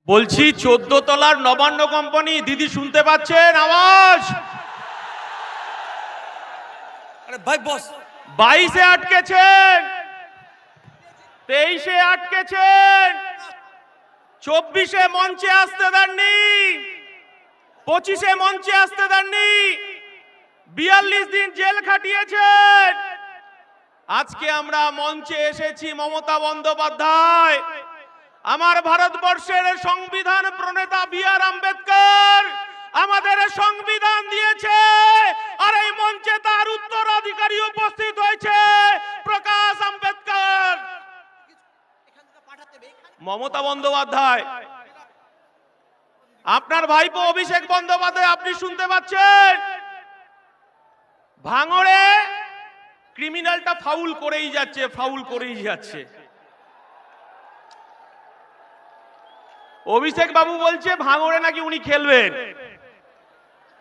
বলছি 14 তলার নবান্ন কোম্পানি দিদি শুনতে পাচ্ছেন আওয়াজ? আরে ভাই বস 22-এ আটকেছেন, 23-এ আটকেছেন, 24-এ মঞ্চে আসতে দেননি, 25-এ মঞ্চে আসতে দেননি, 42 দিন জেল খাটিয়েছেন। আজকে আমরা মঞ্চে এসেছি মমতা বন্দ্যোপাধ্যায়, আমার ভারতবর্ষের সংবিধান প্রণেতা বি.আর. আম্বেদকর আমাদের সংবিধান দিয়েছে, আর এই মঞ্চে তার উত্তরাধিকারী উপস্থিত হয়েছে প্রকাশ আম্বেদকর। মমতা বন্দ্যোপাধ্যায়, আপনার ভাইপো অভিষেক বন্দ্যোপাধ্যায়, আপনি শুনতে পাচ্ছেন? ভাঙড়ে ক্রিমিনালটা ফাউল করেই যাচ্ছে, ফাউল করেই যাচ্ছে। অভিষেক বাবু বলছে ভাঙড়ে নাকি উনি খেলবেন।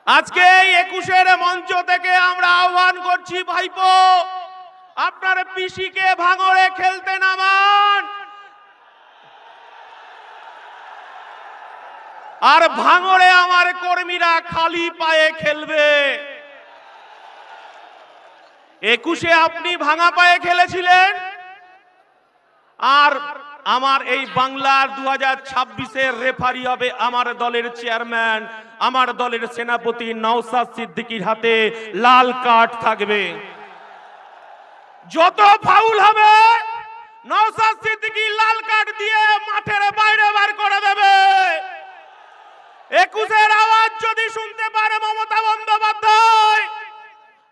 আজকে এই 21-এর মঞ্চ থেকে আমরা আহ্বান করছি, ভাইপো আপনার পিসিকে ভাঙড়ে খেলতে নামান, আর ভাঙড়ে আমার কর্মীরা খালি পায়ে খেলবে। 21-এ আপনি ভাঙা পায়ে খেলেছিলেন, আর আমার এই বাংলার 2026-এর রেফারি হবে আমার দলের চেয়ারম্যান, আমার দলের সেনাপতি নওশাদ সিদ্দিকীর হাতে লাল কার্ড থাকবে। যত ফাউল হবে নওশাদ সিদ্দিকী লাল কার্ড দিয়ে মাঠের বাইরে বার করে দেবে। 21-এর আওয়াজ যদি শুনতে পারে মমতা বন্দ্যোপাধ্যায়,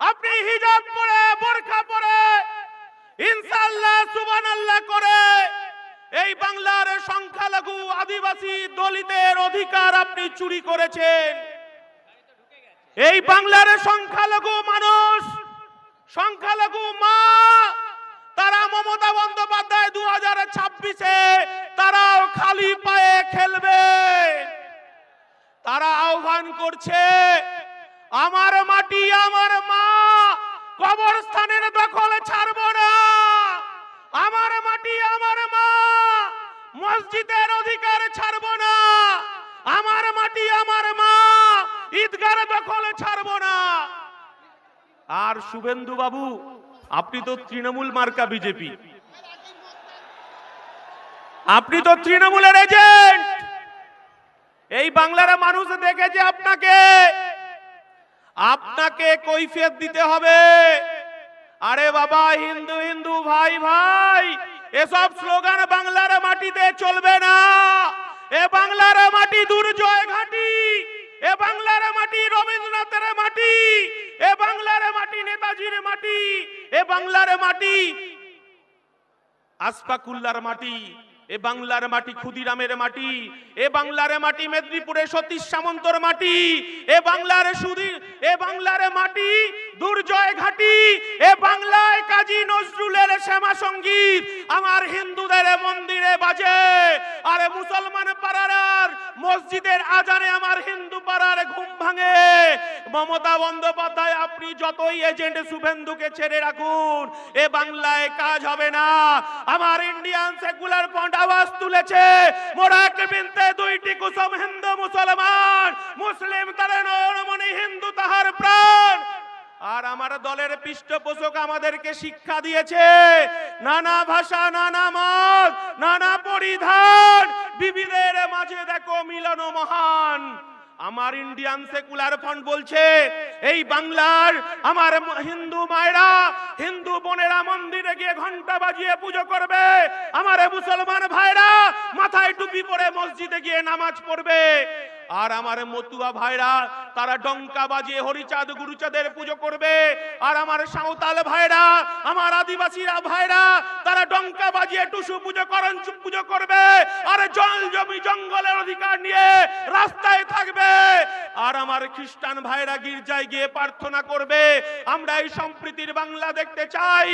আপনি হিজাব পরে বোরকা পরে ইনশাআল্লাহ সুবহানাল্লাহ করে এই বাংলার সংখ্যালঘু আদিবাসী দলিতের অধিকার আপনি চুরি করেছেন। এই বাংলার সংখ্যালঘু মানুষ, সংখ্যালঘু মা, তারা মমতা বন্দ্যোপাধ্যায় 2026-এ তারাও খালি পায়ে খেলবে। তারা আহ্বান করছে, আমার মাটি আমার মা, কবরস্থানের দখল ছাড়ব না। আমার মাটি আমার মা, মসজিদের অধিকার ছাড়ব না। আমার মাটি আমার মা, ঈদগার দখল ছাড়ব না। আর শুভেন্দু বাবু, আপনি তো তৃণমূল মার্কা বিজেপি, আপনি তো তৃণমূলের এজেন্ট। এই বাংলার মানুষ দেখেছে আপনাকে, আপনাকে কৈফিয়ত দিতে হবে। আরে বাবা, হিন্দু হিন্দু ভাই ভাই, এসব স্লোগান বাংলার মাটিতে চলবে না। এ বাংলার মাটি দুর্জয় ঘাটি, এ বাংলার মাটি রবীন্দ্রনাথের মাটি, এ বাংলার মাটি নেতাজির মাটি, এ বাংলার মাটি আশফাকুল্লাহর মাটি, এ বাংলার মাটি ক্ষুদিরামের মাটি, এ বাংলার মাটি মেদিনীপুরের সতীশ সামন্তর মাটি, এ বাংলার মাটি দুর্জয় ঘাটি, এ বাংলায় কাজী নজরুলের শ্যামা সঙ্গীত আমার হিন্দুদের মন্দিরে বাজে, আর মুসলমান পাড়ার মসজিদের আজানে আমার হিন্দু পাড়ার ঘুম ভাঙে। মমতা বন্দ্যোপাধ্যায়, আপনি যতই এজেন্ট শুভেন্দুকে ছেড়ে রাখুন, এ বাংলায় কাজ হবে না। আমার ইন্ডিয়ান সেকুলার ফ্রন্ট আওয়াজ তুলেছে, মোরাক বিনতে দুইটি কুসুম, হিন্দু মুসলমান, মুসলিম তার নয়নমণি, হিন্দু তাহার প্রাণ। আর আমার দলের পৃষ্ঠপোষক আমাদেরকে শিক্ষা দিয়েছে, নানা ভাষা, নানা মত, নানা পরিধান, বিবিধের মাঝে দেখো মিলন মহান। আমার ইন্ডিয়ান সেকুলার ফ্রন্ট বলছে, এই বাংলার আমার হিন্দু মায়েরা, হিন্দু বোনেরা মন্দিরে গিয়ে ঘন্টা বাজিয়ে পুজো করবে, আমার মুসলমান ভাইরা মাথায় টুপি পরে মসজিদে গিয়ে নামাজ পড়বে, আর আমার মতুয়া ভাইরা তারা ডঙ্কা বাজিয়ে হরিচাঁদ গুরুচাঁদের পুজো করবে, আর আমার সাঁওতাল ভাইরা, আমার আদিবাসীরা ভাইরা তারা ডঙ্কা বাজিয়ে টুসু পুজো পুজো করবে, আর জল জমি জঙ্গলের অধিকার নিয়ে রাস্তায় থাকবে, আর আমার খ্রিস্টান ভাইরা গির্জায় গিয়ে প্রার্থনা করবে। আমরা এই সম্প্রীতির বাংলা দেখতে চাই।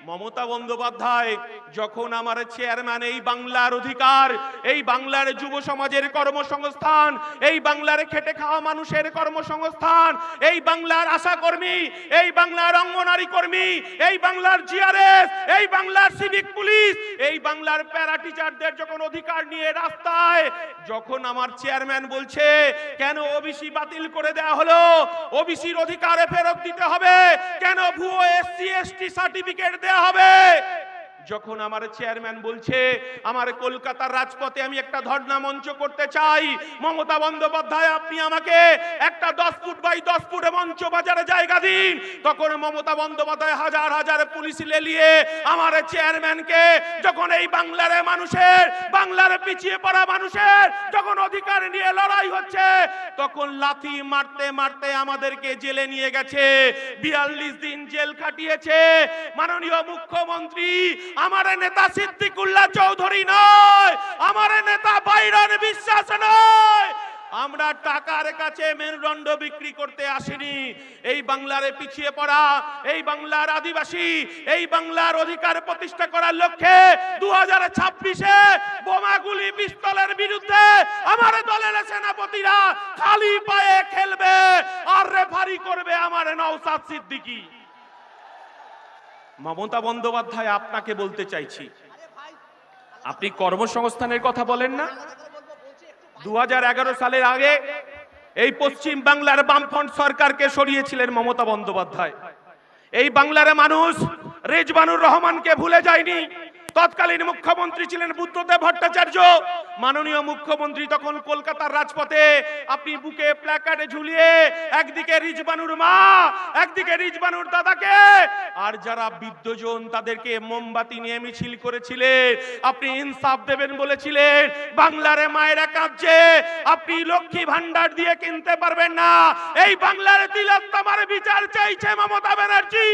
মমতা বন্দ্যোপাধ্যায় যখন আমার চেয়ারম্যান এই বাংলার অধিকার, এই বাংলার যুব সমাজের কর্মসংস্থান, এই বাংলার খেটে খাওয়া মানুষের কর্মসংস্থান, এই বাংলার আশাকর্মী, এই বাংলার অঙ্গনারী কর্মী, এই বাংলার জিআরএস, এই বাংলার সিভিক পুলিশ, এই বাংলার প্যারা টিচারদের যখন অধিকার নিয়ে রাস্তায়, যখন আমার চেয়ারম্যান বলছে কেন ওবিসি বাতিল করে দেওয়া হলো, ওবিসির অধিকারে ফেরত দিতে হবে, কেন ভুয়ো এসসি এসটি সার্টিফিকেট দেওয়া হবে, যখন আমার চেয়ারম্যান বলছে আমার কলকাতার রাজপথে আমি একটা ধর্ণা মঞ্চ করতে চাই, মমতা বন্দ্যোপাধ্যায় আপনি আমাকে একটা 10 ফুট বাই 10 ফুটে মঞ্চ বাজারে জায়গা দিন, তখন মমতা বন্দ্যোপাধ্যায় হাজার হাজার পুলিশ লেলিয়ে আমার চেয়ারম্যানকে, যখন এই বাংলার মানুষের, বাংলার পিছিয়ে পড়া মানুষের যখন অধিকার নিয়ে লড়াই হচ্ছে, তখন লাথি মারতে মারতে আমাদেরকে জেলে নিয়ে গেছে, 42 দিন জেল কাটিয়েছে মাননীয় মুখ্যমন্ত্রী। আমার নেতা সিদ্দিকুল্লাহ চৌধুরী নয়, আমার নেতা বাইরন বিশ্বাস নয়। আমরা টাকার কাছে মেরুদণ্ড বিক্রি করতে আসিনি। এই বাংলার পিছিয়ে পড়া, এই বাংলার আদিবাসী, এই বাংলার অধিকার প্রতিষ্ঠা করার লক্ষ্যে 2026-এ বোমাগুলি পিস্তলের বিরুদ্ধে আমার দলের সেনাপতিরা খালি পায়ে খেলবে আর রেফারি করবে আমার নওশাদ সিদ্দিকী। মমতা বন্দ্যোপাধ্যায় আপনাকে বলতে চাইছি, আপনি কর্মসংস্থানের কথা বলেন না? 2011 সালের আগে এই পশ্চিম বাংলার বামফ্রন্ট সরকারকে সরিয়েছিলেন মমতা বন্দ্যোপাধ্যায়। এই বাংলার মানুষ রেজবানুর রহমানকে ভুলে যায়নি। তৎকালীন মুখ্যমন্ত্রী ছিলেন বুদ্ধদেব ভট্টাচার্য। মাননীয় মুখ্যমন্ত্রী তখন কলকাতার রাজপথে আপনি বুকে প্ল্যাকার্ডে ঝুলিয়ে একদিকে রিজবানুর মা, একদিকে রিজবানুর দাদাকে, আর যারা বৃদ্ধজন তাদেরকে মোমবাতি নিয়ে মিছিল করেছিলেন। আপনি ইনসাফ দেবেন বলেছিলেন। বাংলার মায়েরা কাঁদছে, আপনি লক্ষ্মী ভান্ডার দিয়ে কিনতে পারবেন না। এই বাংলার তিলোত্তমার বিচার চাইছে মমতা ব্যানার্জি,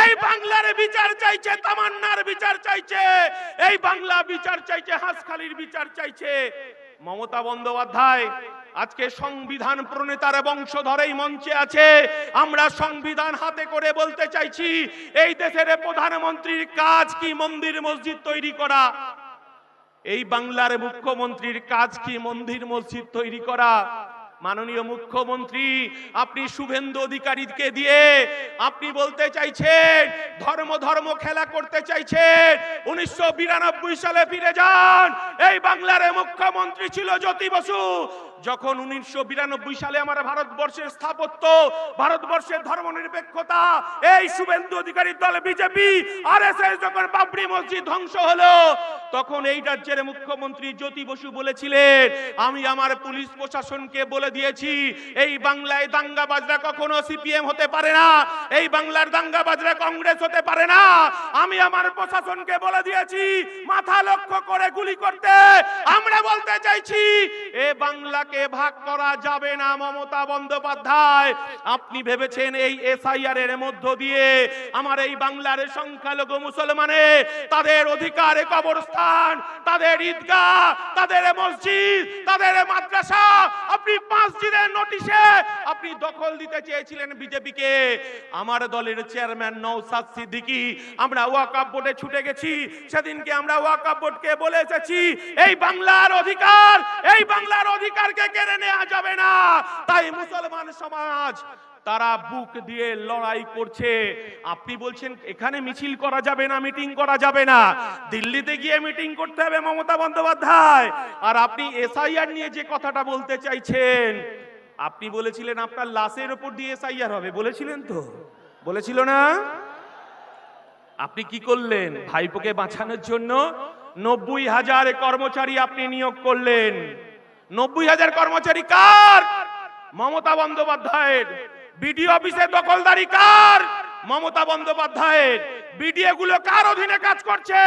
এই বাংলার বিচার চাইছে, তামান্নার বিচার চাইছে, এই বাংলা বিচার চাইছে, হাসখালির বিচার চাইছে মমতা বন্দ্যোপাধ্যায়। আজকে সংবিধান প্রণেতার বংশধরেই মঞ্চে আছে। আমরা সংবিধান হাতে করে বলতে চাইছি, এই দেশের প্রধানমন্ত্রীর কাজ কি মন্দির মসজিদ তৈরি করা? এই বাংলার মুখ্যমন্ত্রীর কাজ কি মন্দির মসজিদ তৈরি করা? মাননীয় মুখ্যমন্ত্রী, আপনি শুভেন্দু অধিকারীকে দিয়ে আপনি বলতে চাইছেন ধর্ম ধর্ম খেলা করতে চাইছেন। 1992 সালে ফিরে যান। এই বাংলার মুখ্যমন্ত্রী ছিল জ্যোতি বসু। যখন 1992 সালে আমার ভারতবর্ষের স্থাপত্য, ভারতবর্ষের ধর্মনিরপেক্ষতা, এই শুভেন্দু অধিকারীর দল বিজেপি আরএসএস যখন বাবরি মসজিদ ধ্বংস হলো, তখন এই রাজ্যের মুখ্যমন্ত্রী জ্যোতি বসু বলেছিলেন আমি আমার পুলিশ প্রশাসনকে বলে দিয়েছি এই বাংলায় দাঙ্গাবাজরা কখনো সিপিএম হতে পারে না, এই বাংলার দাঙ্গাবাজরা কংগ্রেস হতে পারে না। আমি আমার প্রশাসনকে বলে দিয়েছি মাথা লক্ষ্য করে গুলি করতে। আমরা বলতে চাইছি এ বাংলাকে ভাগ করা যাবে না। মমতা বন্দ্যোপাধ্যায়, আপনি ভেবেছেন এই এসআইআর এর মধ্য দিয়ে আমার এই বাংলার সংখ্যালঘু মুসলমানে তাদের অধিকারে কবরস্থান, তাদের ঈদগাহ, তাদের মসজিদ, তাদের মাদ্রাসা, আপনি 5 দিনের নোটিশে আপনি দখল দিতে চেয়েছিলেন বিজেপিকে। আমার দলের চেয়ারম্যান নওশাদ সিদ্দিকী, আমরা ওয়াকফ বোর্ডে ছুটে গেছি। সেদিনকে আমরা ওয়াকফ বোর্ডকে বলে এসেছি এই বাংলার অধিকার, এই বাংলার অধিকারকে কেড়ে নেওয়া যাবে না। তাই মুসলমান সমাজ তারা বুক দিয়ে লড়াই করছে। আপনি বলছেন এখানে মিছিল করা যাবে না, মিটিং করা যাবে না, দিল্লিতে গিয়ে মিটিং করতে হবে মমতা বন্দ্যোপাধ্যায়। আর আপনি এসআইআর নিয়ে যে কথাটা বলতে চাইছেন, আপনি বলেছিলেন আপনার লাশের উপর দিয়ে এসআইআর হবে, বলেছিলেন তো? বলেছিল না? আপনি কি করলেন? ভাইপোকে বাঁচানোর জন্য 90,000 কর্মচারী আপনি নিয়োগ করলেন। 90,000 কর্মচারী কার? মমতা বন্দ্যোপাধ্যায়ের। বিডিও অফিসে দখলদারি কার? মমতা বন্দ্যোপাধ্যায়ের। বিডিও গুলো কার অধীনে কাজ করছে?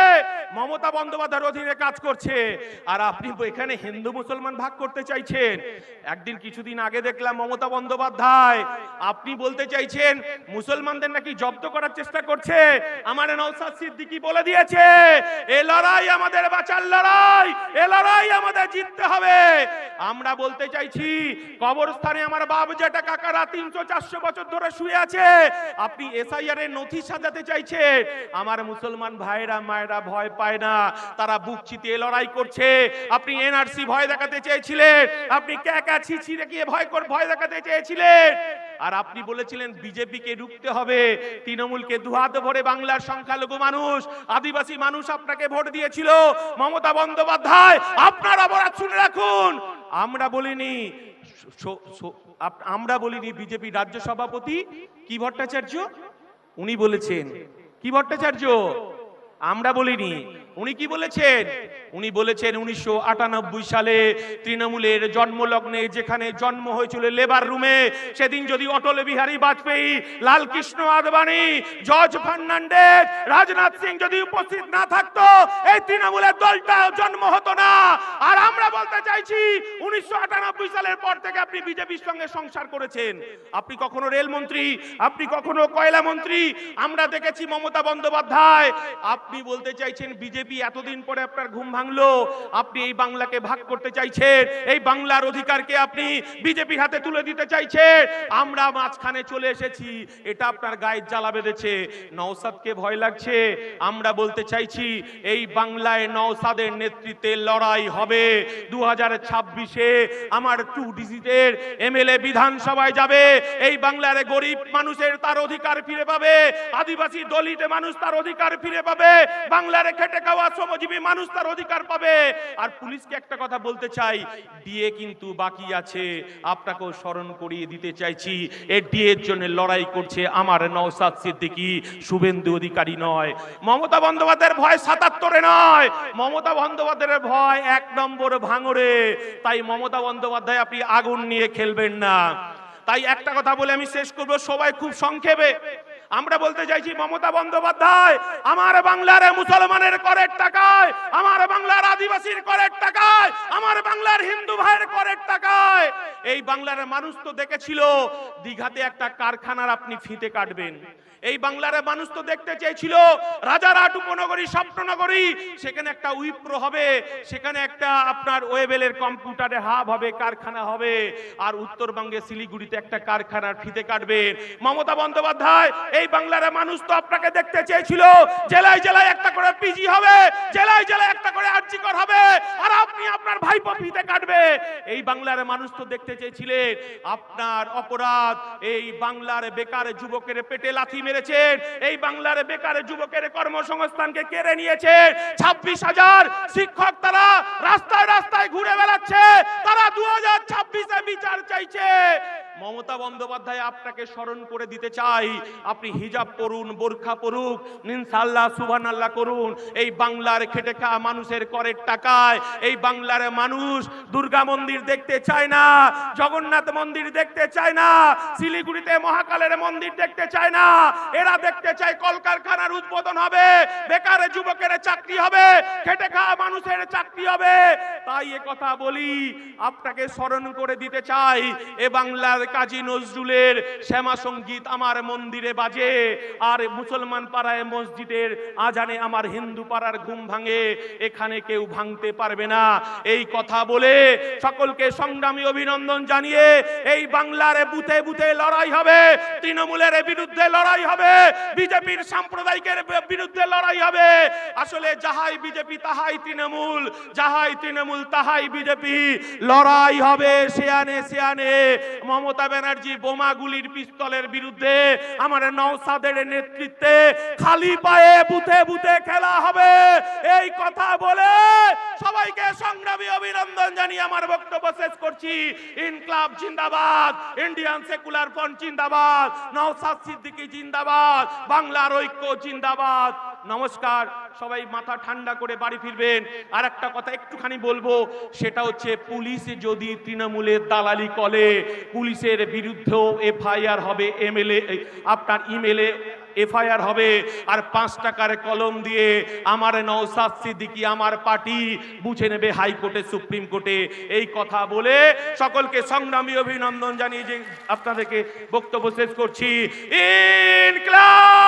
মমতা বন্দ্যোপাধ্যায়ের অধীনে কাজ করছে, আর আপনি এখানে হিন্দু মুসলমান ভাগ করতে চাইছেন। একদিন কিছুদিন আগে দেখলাম মমতা বন্দ্যোপাধ্যায় আপনি বলতে চাইছেন মুসলমানদের নাকি জব্দ করার চেষ্টা করছে। আমার নওশাদ সিদ্দিকী বলে দিয়েছে এ লড়াই আমাদের বাঁচার লড়াই, এ লড়াই আমাদের জিততে হবে। আমরা বলতে চাইছি কবরস্থানে আমার বাপ জেঠা কাকারা 300-400 বছর ধরে শুয়ে আছে, আপনি এসআইআর এর নথি সাজাতে চাইছেন। আমার মুসলমান ভাইরা মায়েরা ভয় পায় না, তারা বুক চিতিয়ে লড়াই করছে। আপনি এনআরসি ভয় দেখাতে চেয়েছিলেন, আপনি ক্যাকা ছিছি রেখে ভয় দেখাতে চেয়েছিলেন, আর আপনি বলেছিলেন বিজেপিকে রুখতে হবে, তৃণমূলকে দুহাত ভরে বাংলার সংখ্যালঘু মানুষ আদিবাসী মানুষ আপনাকে ভোট দিয়েছিল। মমতা বন্দ্যোপাধ্যায় আপনার অপরাধ শুনে রাখুন, আমরা বলিনি বিজেপি রাজ্য সভাপতি কি ভট্টাচার্য, উনি বলেছেন কি ভট্টাচার্য, আমরা বলিনি। উনি কি বলেছেন? উনি বলেছেন 1998 সালে তৃণমূলের জন্মলগ্নে যেখানে জন্ম হয়েছিল লেবার রুমে, সেদিন যদি অটল বিহারী বাজপেয়ী, লালকৃষ্ণ আদবানি, জর্জ ফার্নান্ডেজ, রাজনাথ সিং যদি উপস্থিত না থাকতো এই তৃণমূলের দলটা জন্ম হতো না। আর আমরা বলতে চাইছি 1998 সালের পর থেকে আপনি বিজেপির সঙ্গে সংসার করেছেন। আপনি কখনো রেলমন্ত্রী, আপনি কখনো কয়লা মন্ত্রী, আমরা দেখেছি মমতা বন্দ্যোপাধ্যায়। আপনি বলতে চাইছেন বিজেপি এতদিন পরে আপনার ঘুম ভাঙলো, আপনি এই বাংলাকে ভাগ করতে চাইছেন, এই বাংলার অধিকারকে আপনি বিজেপির হাতে তুলে দিতে চাইছেন। আমরা মাঝখানে চলে এসেছি, এটা আপনার গায়ে জ্বালা বেঁধেছে। নওশাদকে ভয় লাগছে। আমরা বলতে চাইছি এই বাংলায় নওশাদের নেতৃত্বে লড়াই হবে। 2026-এ আমার 2 ডিজিটের এমএলএ বিধানসভায় যাবে। এই বাংলার গরিব মানুষের তার অধিকার ফিরে পাবে, আদিবাসী দলিত মানুষ তার অধিকার ফিরে পাবে, বাংলার খেটে খাওয়া শ্রমজীবী মানুষ তার অধিকার পাবে। আর পুলিশকে একটা কথা বলতে চাই, ডিএ কিন্তু বাকি আছে, আপনাকেও স্মরণ করিয়ে দিতে চাইছি এই ডিএর জন্য লড়াই করছে আমার নওশাদ সিদ্দিকী, শুভেন্দু অধিকারী নয়। মমতা বন্দ্যোপাধ্যায়ের ভয় 77-এ নয়, মমতা বন্দ্যোপাধ্যায়ের ভয় 1 নম্বর ভাঙড়ে। তাই মমতা বন্দ্যোপাধ্যায় আপনি আগুন নিয়ে খেলবেন না। তাই একটা কথা বলে আমি শেষ করব, সবাই খুব সংক্ষেপে। আমরা বলতে চাইছি মমতা বন্দ্যোপাধ্যায় আমার বাংলার মুসলমানের করের টাকায়, আমার বাংলার আদিবাসীর করের টাকায়, আমার বাংলার হিন্দু ভাইয়ের করের টাকায় এই বাংলার মানুষ তো দেখেছিল দীঘাতে একটা কারখানার আপনি ফিতে কাটবেন। এই বাংলার মানুষ তো দেখতে চেয়েছিল রাজারহাট উপনগরী, স্বপ্ননগরী, সেখানে একটা উইপ্রো হবে, সেখানে একটা আপনার ওয়েবেলের কম্পিউটারে হাব হবে, কারখানা হবে। আর উত্তরবঙ্গে শিলিগুড়িতে একটা কারখানার ফিতে কাটবেন। মমতা বন্দ্যোপাধ্যায় এই বাংলার মানুষ তো আপনাকে দেখতে চেয়েছিল জেলায় জেলায় একটা করে পিজি হবে, জেলায় জেলায় একটা করে আর্জিকর হবে, আর আপনি আপনার ভাইপো ফিতে কাটবে। এই বাংলার মানুষ তো দেখতে চেয়েছিলেন আপনার অপরাধ এই বাংলার বেকার যুবকের পেটে লাথি মেরেছেন, এই বাংলার বেকার যুবকের কর্মসংস্থানকে কেড়ে নিয়েছেন। 26,000 শিক্ষক তারা রাস্তায় রাস্তায় ঘুরে বেড়াচ্ছে, তারা 2026-এ বিচার চাইছে। মমতা বন্দ্যোপাধ্যায় আপনাকে স্মরণ করে দিতে চাই, আপনি হিজাব পরুন, বোরখা পরুক, ইনশাআল্লাহ সুবহানাল্লাহ করুন। এই বাংলার খেটে খাওয়া মানুষের করের টাকায় এই বাংলার মানুষ দুর্গা মন্দির দেখতে চায় না, জগন্নাথ মন্দির দেখতে চায় না, শিলিগুড়িতে মহাকালের মন্দির দেখতে চায় না। এরা দেখতে চায় কলকারখানার উদ্বোধন হবে, বেকার যুবকের চাকরি হবে, খেটে খাওয়া মানুষের চাকরি হবে। তাই এ কথা বলি, আপনাকে স্মরণ করে দিতে চাই এ বাংলার কাজী নজরুলের শ্যামা সঙ্গীত আমার মন্দিরে বাজে, আর মুসলমান পাড়ায় মসজিদের আজানে আমার হিন্দু পাড়ার ঘুম ভাঙে, এখানে কেউ ভাঙতে পারবে না। এই কথা বলে সকলকে সংগ্রামী অভিনন্দন জানিয়ে এই বাংলার বুথে বুথে লড়াই হবে, তৃণমূলের বিরুদ্ধে লড়াই হবে, বিজেপির সাম্প্রদায়িকের বিরুদ্ধে লড়াই হবে। আসলে যাহাই বিজেপি তাহাই তৃণমূল, যাহাই তৃণমূল তাহাই বিজেপি। লড়াই হবে সেয়ানে সেয়ানে। মমতা ব্যানার্জি বোমাগুলির পিস্তলের বিরুদ্ধে আমার নওশাদের নেতৃত্বে খালি পায়ে বুথে বুথে খেলা হবে। এই কথা বলে সবাইকে সংগ্রামী অভিনন্দন জানিয়ে আমার বক্তব্য শেষ করছি। ইনকলাব জিন্দাবাদ, ইন্ডিয়ান সেকুলার ফ্রন্ট জিন্দাবাদ, নওশাদ সিদ্দিকী জিন্দাবাদ, বাংলার ঐক্য জিন্দাবাদ। নমস্কার, সবাই মাথা ঠান্ডা করে বাড়ি ফিরবেন। আর একটা কথা একটুখানি বলবো, সেটা হচ্ছে পুলিশ যদি তৃণমূলের দালালি করে, পুলিশের বিরুদ্ধেও এফআইআর হবে, এমএলএ আপনার ইমেলে এফআইআর হবে। আর 5 টাকার কলম দিয়ে আমার নওশাদ সিদ্দিকী আমার পার্টি বুঝে নেবে হাইকোর্টে, সুপ্রিম কোর্টে। এই কথা বলে সকলকে সংগ্রামী অভিনন্দন জানিয়ে যে আপনাদেরকে বক্তব্য শেষ করছি। ইনকলাব।